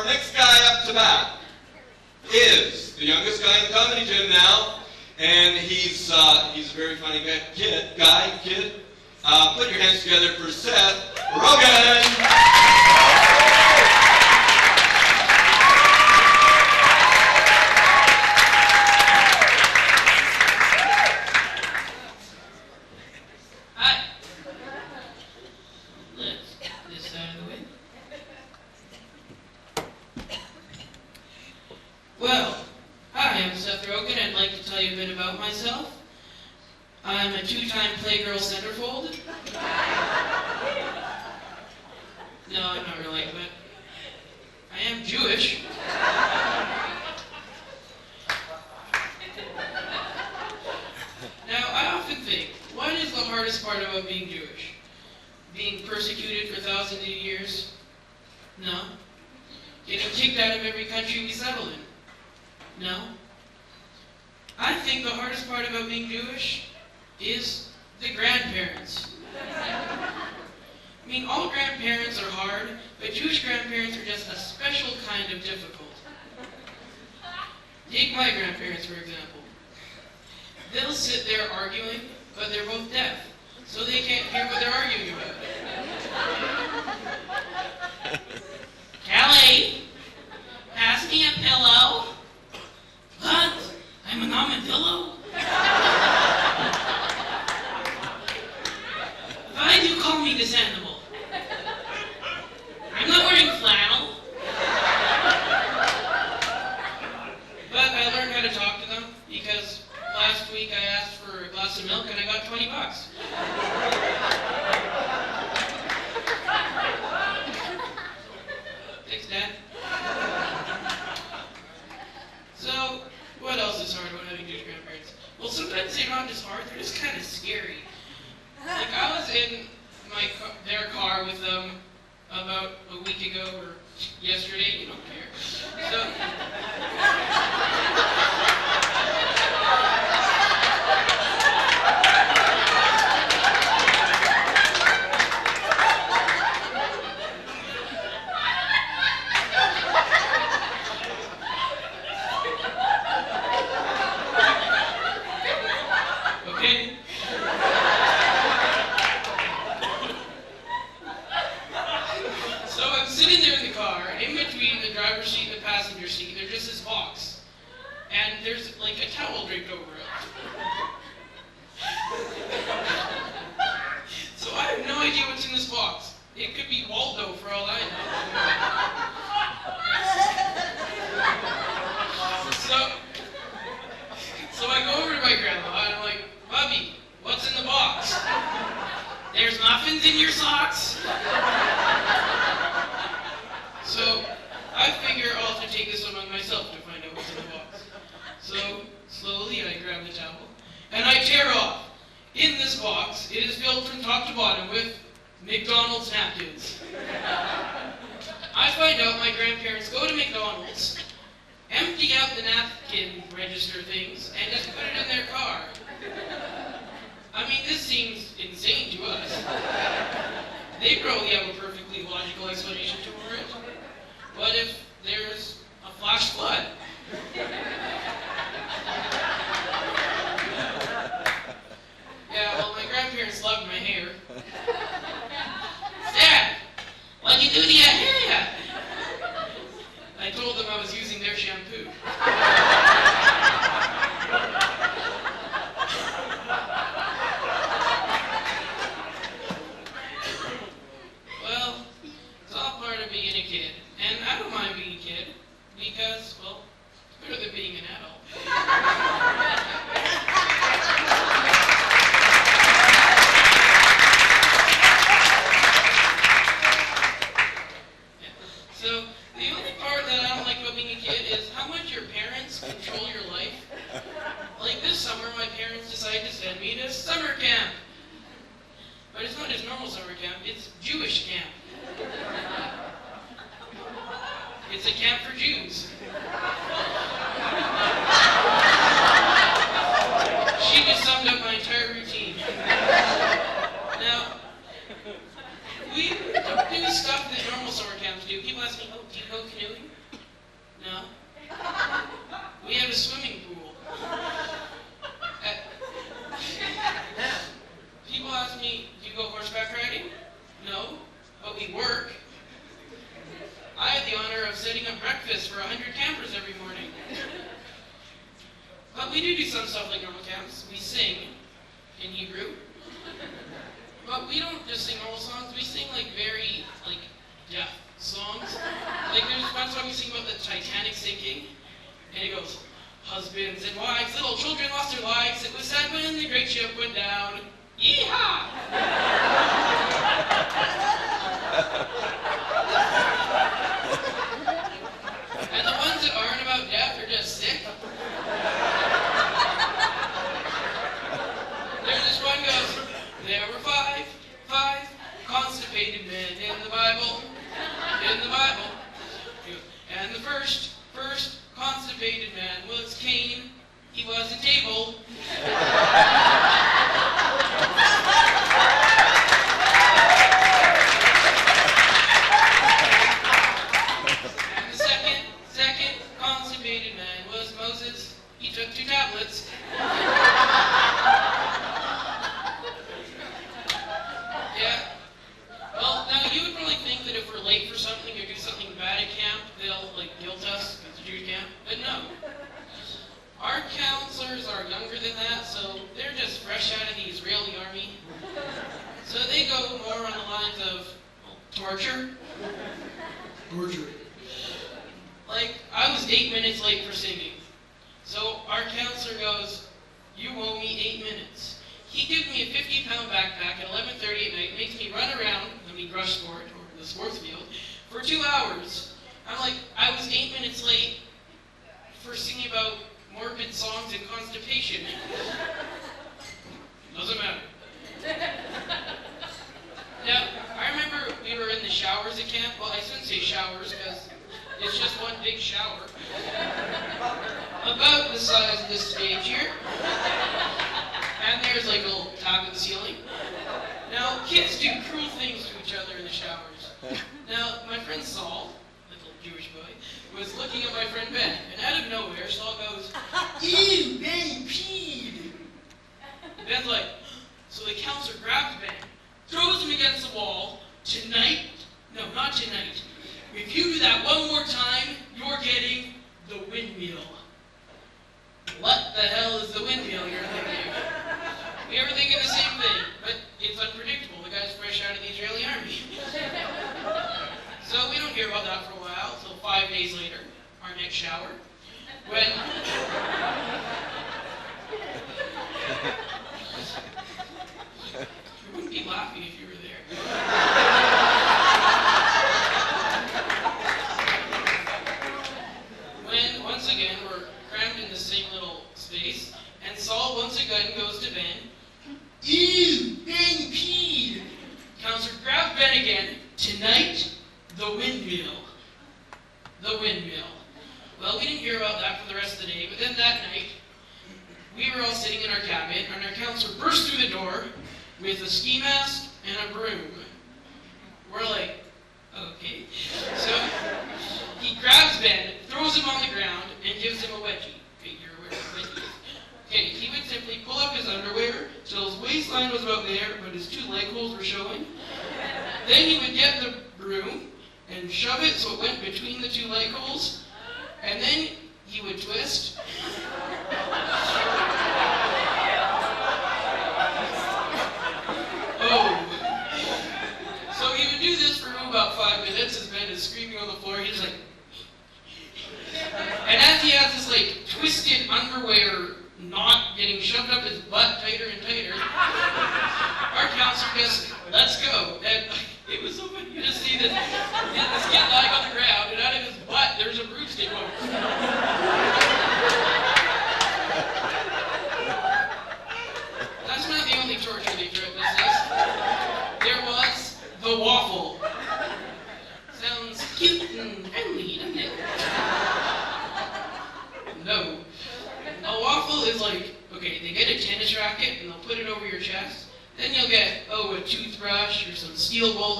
our next guy up to bat is the youngest guy in the comedy gym now, and he's a very funny kid. Put your hands together for Seth Rogan. Well, hi, I'm Seth Rogan. I'd like to tell you a bit about myself. I'm a 2-time Playgirl centerfold. No, I'm not really, but I am Jewish. Now, I often think, what is the hardest part about being Jewish? Being persecuted for thousands of years? No. Getting kicked out of every country we settle in? No. I think the hardest part about being Jewish is the grandparents. I mean, all grandparents are hard, but Jewish grandparents are just a special kind of difficult. Take my grandparents, for example. They'll sit there arguing, but they're both deaf, so they can't hear what they're arguing about. Kelly, pass me a pillow. What? I'm an armadillo? Why do you call me this animal? I'm not wearing flannel. But I learned how to talk to them because last week I asked for a glass of milk and I got $20. Thanks, Dad. So, what else is hard about having Jewish grandparents? Well, sometimes they're not just hard, they're just kind of scary. Like, I was in their car with them about a week ago, or yesterday, you don't care. So, okay. So I'm sitting there in the car, and in between the driver's seat and the passenger seat, there's just this box. And there's like a towel draped over it. So I have no idea what's in this box. It could be Waldo for all I know. So I go over to my grandma, and I'm like, Bubby, what's in the box? There's muffins in your socks? So I figure I'll have to take this among myself to find out what's in the box. So slowly I grab the towel and I tear off. In this box, it is filled from top to bottom with McDonald's napkins. I find out my grandparents go to McDonald's, empty out the napkin register things, and just put it in their car. I mean, this seems insane to us. They probably have a perfectly logical explanation for it. What if there's a flash flood? Yeah, well, my grandparents loved my hair. Dad, what'd you do to your hair? I told them I was using their shampoo. Well, it's all part of being a kid. And I don't mind being a kid, because, well, it's better than being an adult. So, the only part that I don't like about being a kid is how much your parents control your life. Like this summer, my parents decided to send me to summer camp. But it's not just normal summer camp, it's Jewish camp. It's a camp for Jews. She just summed up my entire routine. Now, we don't do stuff that normal summer camps do. People ask me, oh, do you go canoeing? are setting up breakfast for 100 campers every morning. But we do some stuff like normal camps. We sing in Hebrew. But we don't just sing normal songs, we sing like very, death songs. Like there's one song we sing about the Titanic sinking, and it goes, husbands and wives, little children lost their lives, it was sad when the great ship went down. Yeehaw! And the ones that aren't about death are just sick. There's this one goes, there were five constipated men in the Bible. And the first constipated man was Cain. He wasn't able. And the second constipated man was Moses. He took 2 tablets. Yeah. Well, now you would probably think that if we're late for something or do something bad at camp, they'll guilt us because it's Jewish camp. But no. Our counselors are younger than that, so they're just fresh out of the Israeli army. So they go more on the lines of torture. Like, I was 8 minutes late for singing. So our counselor goes, you owe me 8 minutes. He gives me a 50-pound backpack at 11:30 at night, makes me run around the brush sport, or the sports field, for 2 hours. I'm like, I was 8 minutes late for singing about morbid songs and constipation. Doesn't matter. Now, I remember we were in the showers at camp. Well, I shouldn't say showers, because it's just one big shower. About the size of this stage here. And there's like a little tap in the ceiling. Now, kids do cruel things to each other in the showers. Now, my friend Saul, little Jewish boy, was looking at my friend Ben, and out of nowhere, Saul goes, ew, Ben peed. Ben's like, so the counselor grabs Ben, throws him against the wall. Tonight, no, not tonight. If you do that one more time, you're getting the windmill. What the hell is the windmill, you're thinking? We were thinking the same thing, but it's unpredictable. The guy's fresh out of the Israeli army. So we don't hear about that for a while, until 5 days later, our next shower, when you wouldn't be laughing if you were there. When, once again, we're crammed in the same little space, and Saul once again goes to Ben. Ew, Ben peed. Counselor grabs Ben again. Tonight, the windmill. The windmill. Well, we didn't hear about that for the rest of the day, but then that night, we were all sitting in our cabin, and our counselor burst through the door with a ski mask and a broom. We're like, okay. So he grabs Ben, throws him on the ground, and gives him a wedgie. Okay, you're aware of wedgies. Okay, he would simply pull up his underwear till his waistline was about there, but his 2 leg holes were showing. Then he would get the broom and shove it so it went between the 2 leg holes, and then he would twist. Oh. So he would do this for about 5 minutes as Ben is screaming on the floor. He's like, and as he has this twisted underwear knot getting shoved up his butt tighter and tighter, our counselor goes, let's go. And it was so funny to see this kid lying on the ground, and out of his butt there's a broomstick going. That's not the only torture they threatened us with. There was the waffle. Sounds cute and friendly, doesn't it? No. A waffle is okay, they get a tennis racket and they'll put it over your chest. Then you'll get, a toothbrush or some steel wool